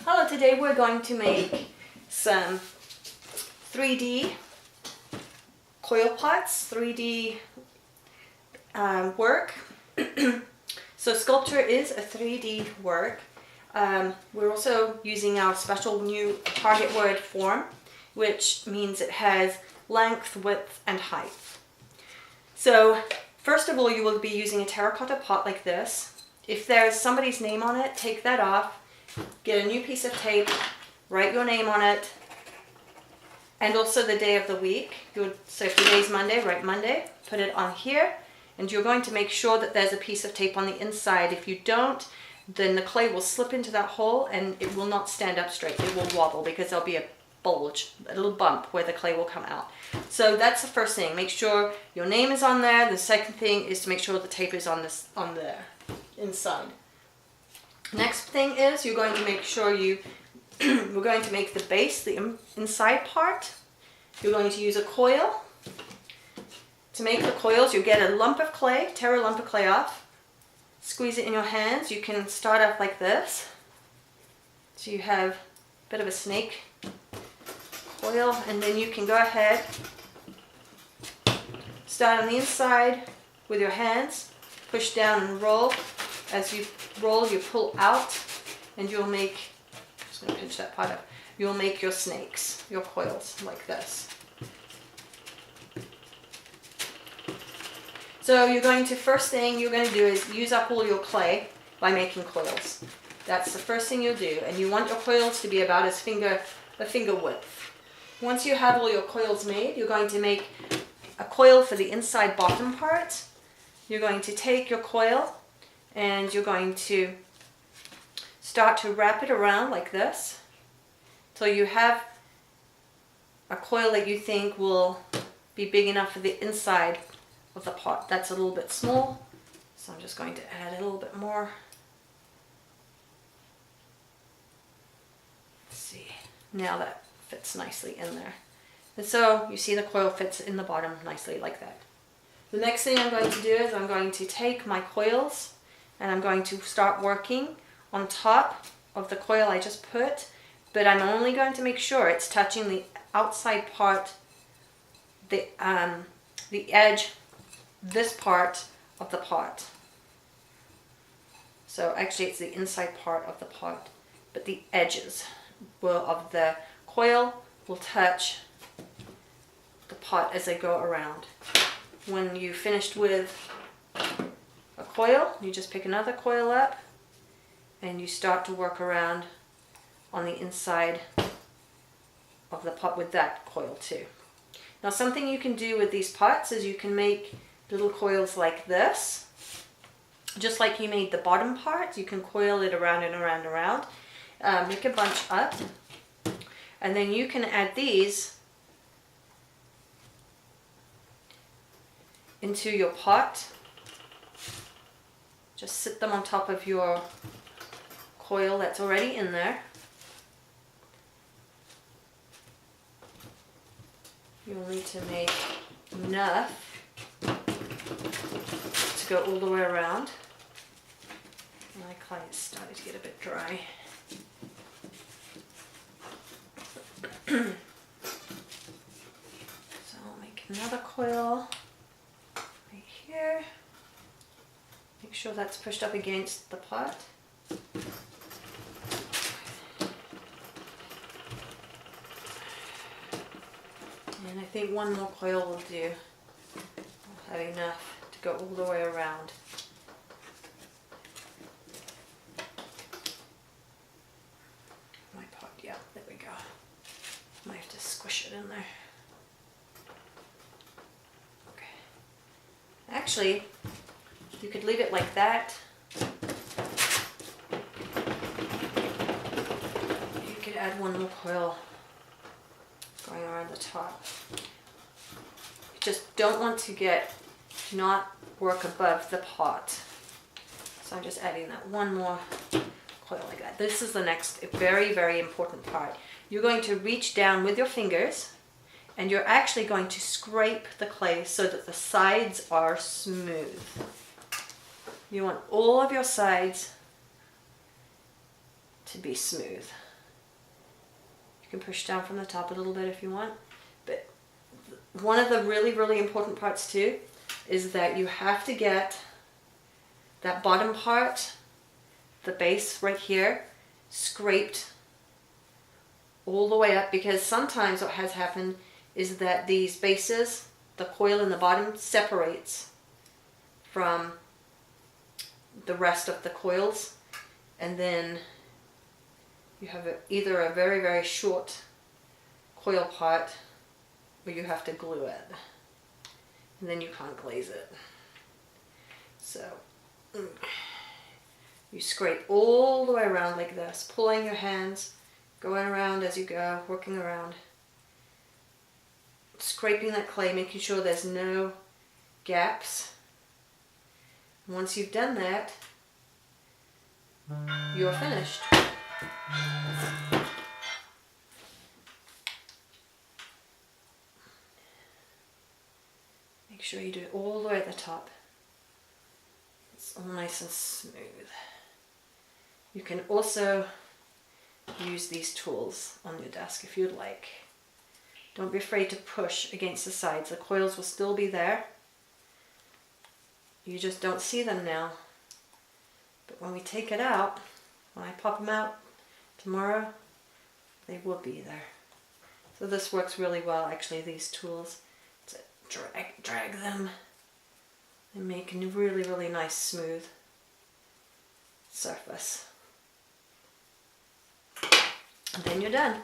Hello, today we're going to make some 3D coil pots, 3D work. So sculpture is a 3D work. We're also using our special new target word form, which means it has length, width, and height. So first of all, you will be using a terracotta pot like this. If there's somebody's name on it, take that off. Get a new piece of tape, write your name on it, and also the day of the week. So if today's Monday, write Monday, put it on here, and you're going to make sure that there's a piece of tape on the inside. If you don't, then the clay will slip into that hole and it will not stand up straight. It will wobble because there'll be a bulge, a little bump where the clay will come out. So that's the first thing. Make sure your name is on there. The second thing is to make sure the tape is on the inside. Next thing is you're going to make sure we're going to make the base, the inside part. You're going to use a coil. To make the coils, you get a lump of clay, tear a lump of clay off, squeeze it in your hands. You can start off like this. So you have a bit of a snake coil, and then you can go ahead, start on the inside with your hands, push down and roll. As you roll, you pull out, and you'll make, I'm just going to pinch that part up, you'll make your snakes, your coils, like this. So first thing you're going to do is use up all your clay by making coils. That's the first thing you'll do, and you want your coils to be about a finger width. Once you have all your coils made, you're going to make a coil for the inside bottom part. You're going to take your coil, and you're going to start to wrap it around like this till you have a coil that you think will be big enough for the inside of the pot. That's a little bit small, so I'm just going to add a little bit more. Let's see, now that fits nicely in there. And so you see the coil fits in the bottom nicely like that. The next thing I'm going to do is I'm going to take my coils and I'm going to start working on top of the coil I just put, but I'm only going to make sure it's touching the outside part, the edge, this part of the pot. So actually it's the inside part of the pot, but the edges of the coil will touch the pot as they go around. When you finished with a coil, you just pick another coil up and you start to work around on the inside of the pot with that coil too. Now something you can do with these pots is you can make little coils like this. Just like you made the bottom part, you can coil it around and around and around. Make a bunch up, and then you can add these into your pot. Just sit them on top of your coil that's already in there. You'll need to make enough to go all the way around. My clay is starting to get a bit dry. So I'll make another coil right here. Make sure that's pushed up against the pot. And I think one more coil will do. I'll have enough to go all the way around. My pot, yeah, there we go. Might have to squish it in there. Okay. Actually, you could leave it like that. You could add one more coil going around the top. You just don't want to not work above the pot. So I'm just adding that one more coil like that. This is the next very, very important part. You're going to reach down with your fingers and you're actually going to scrape the clay so that the sides are smooth. You want all of your sides to be smooth. You can push down from the top a little bit if you want. But one of the really, really important parts too is that you have to get that bottom part, the base right here, scraped all the way up, because sometimes what has happened is that these bases, the coil in the bottom, separates from the rest of the coils, and then you have either a very, very short coil part or you have to glue it, and then you can't glaze it. So you scrape all the way around like this, pulling your hands, going around as you go, working around, scraping that clay, making sure there's no gaps. Once you've done that, you're finished. Make sure you do it all the way at the top. It's all nice and smooth. You can also use these tools on your desk if you'd like. Don't be afraid to push against the sides. The coils will still be there. You just don't see them now. But when we take it out, when I pop them out tomorrow, they will be there. So this works really well, actually, these tools. To drag them and make a really, really nice smooth surface. And then you're done.